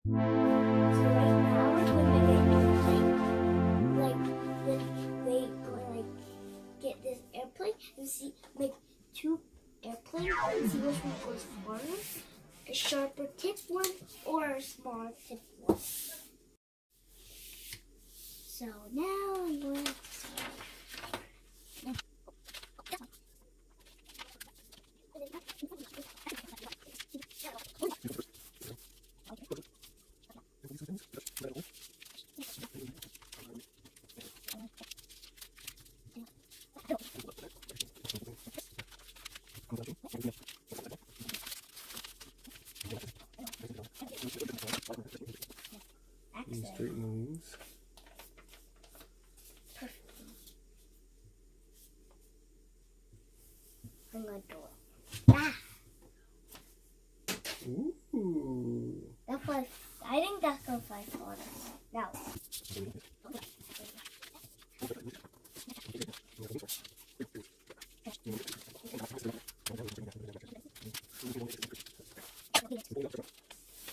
So right now, when they go like get this airplane and see make two airplanes and see which one goes farther, a sharper tip one or a smaller tip one. So now I'm going to You straighten the wings. I'm going to do it. Ah! Ooh. That flies. I think that's going to fly farther. Now.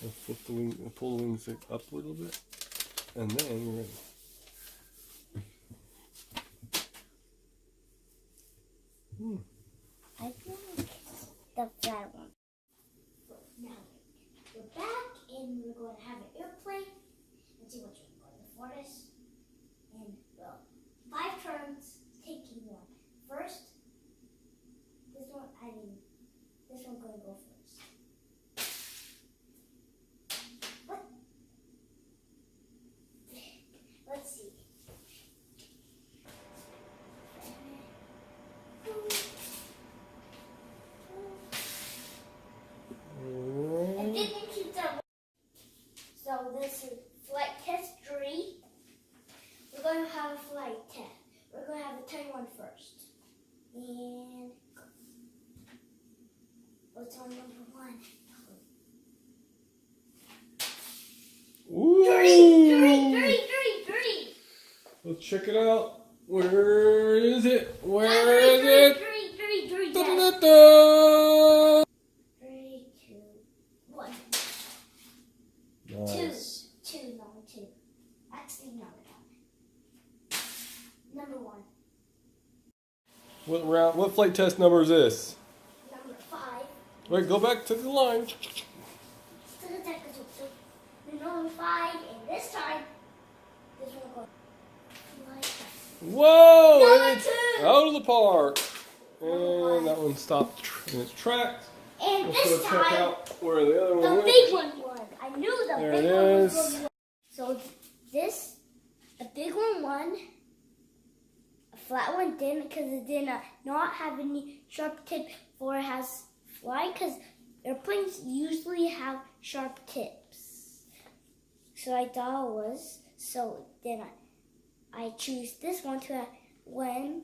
I'll flip the wing, pull the wings up a little bit, and then you're ready. I think the flat one. Now we're back and we're going to have an airplane and see which one goes the farthest. And well, 5 turns, taking one. First, this one going to go first. What? Let's see. I didn't keep that. So this is flight test 3. We're going to have a flight test. We're going to have a turn one first. And go. What's on number 1? Ooh. 3. Let's check it out. Where is it? Where is it? 3. Da-da-da-da. 3, 2, 1. Nice. 2. Number 2. Actually, number 1. Number 1. What round? What flight test number is this? Number 5. Wait, go back to the line. Number 5, and this time, this one goes like that. Whoa! Number And it's 2. out of the park. And that one stopped in its tracks. And Let's this go check time, out where the other one the went. big one won. I knew the There big it one was is. going to win. So the big one won. A flat one didn't because it did not have any sharp tip or it has fly because airplanes usually have sharp tips. So I thought it was. So then I choose this one to win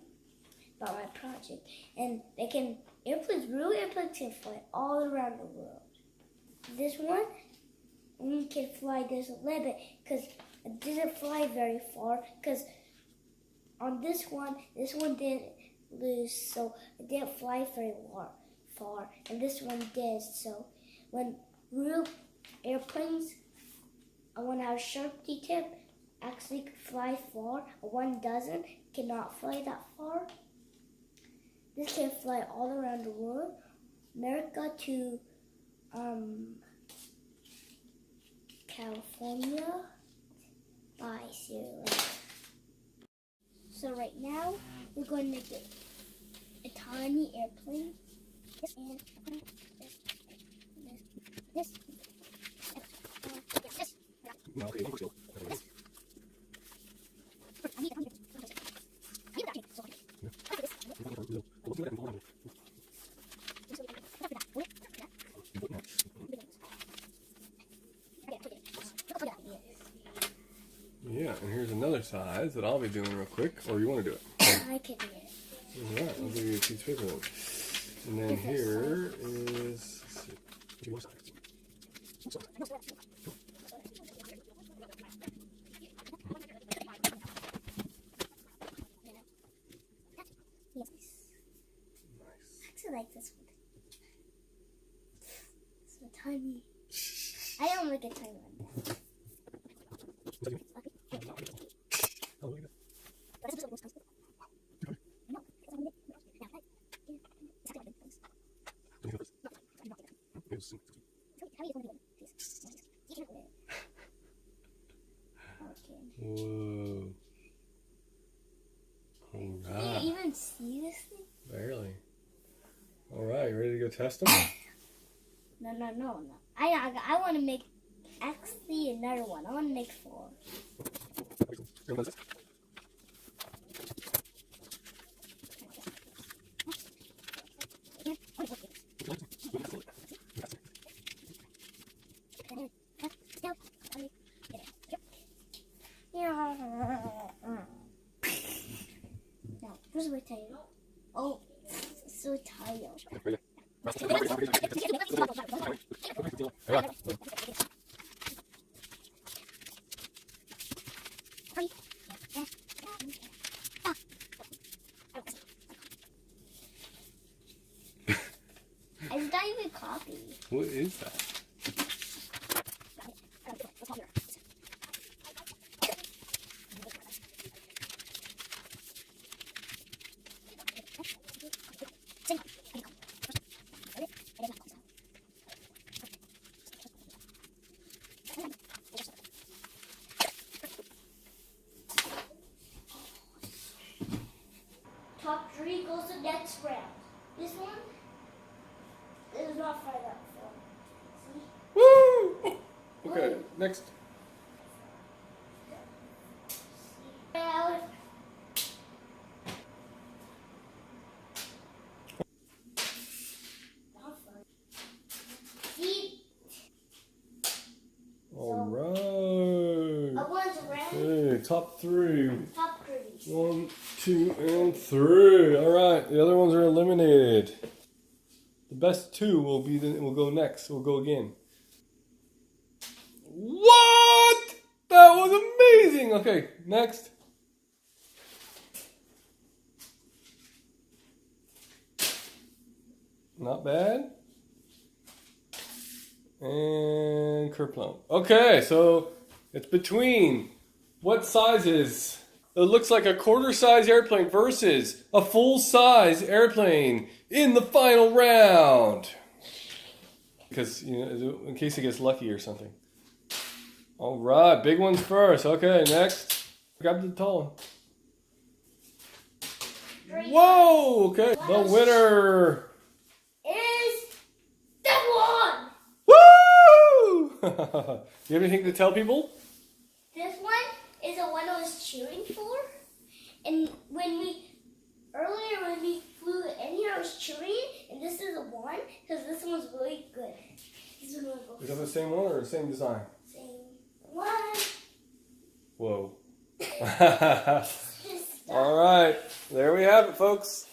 about my project. And real airplanes can fly all around the world. This one, we can fly this a little bit because it didn't fly very far because on this one didn't lose, so it didn't fly very far, and this one did. So when real airplanes, I want to have sharp tip, actually could fly far, one doesn't, cannot fly that far. This can fly all around the world, America to California by Sierra Leone. So right now we're going to make it a tiny airplane. And this. No, okay, yeah, and here's another size that I'll be doing real quick. Or you want to do it? I can do it. Alright, I'll give you a piece of paper then. And then here is. Let's see. Yes. I actually like this one. So tiny. I don't like a tiny one. Whoa. All Can right. you even see this thing? Barely. All right, you ready to go test them? No. I want to make actually another one. I want to make 4. Now, where's my tail? Oh, so tired. It's not even coffee. What is that? Top 3 goes to next round. This one is not fried up. So, see? Woo! Okay, next. Now, not fried. See? All right. One's round. Okay, top 3. Top 3. 1, 2, and 3. All right, the other ones are eliminated. The best 2 will go next. We'll go again. What? That was amazing. Okay, next. Not bad. And Kerplunk. Okay, so it's between what sizes? It looks like a quarter-size airplane versus a full-size airplane in the final round. Because, you know, in case he gets lucky or something. All right, big ones first. Okay, next. Grab the tall one. Whoa! Okay, the winner Is that one. Woo! You have anything to tell people? This one is the one I was cheering for. And when we flew in here, I was cheering. And this is the one because this one's really good. This one will go Is that the same one or the same design? same one. Whoa. All right, there we have it, folks.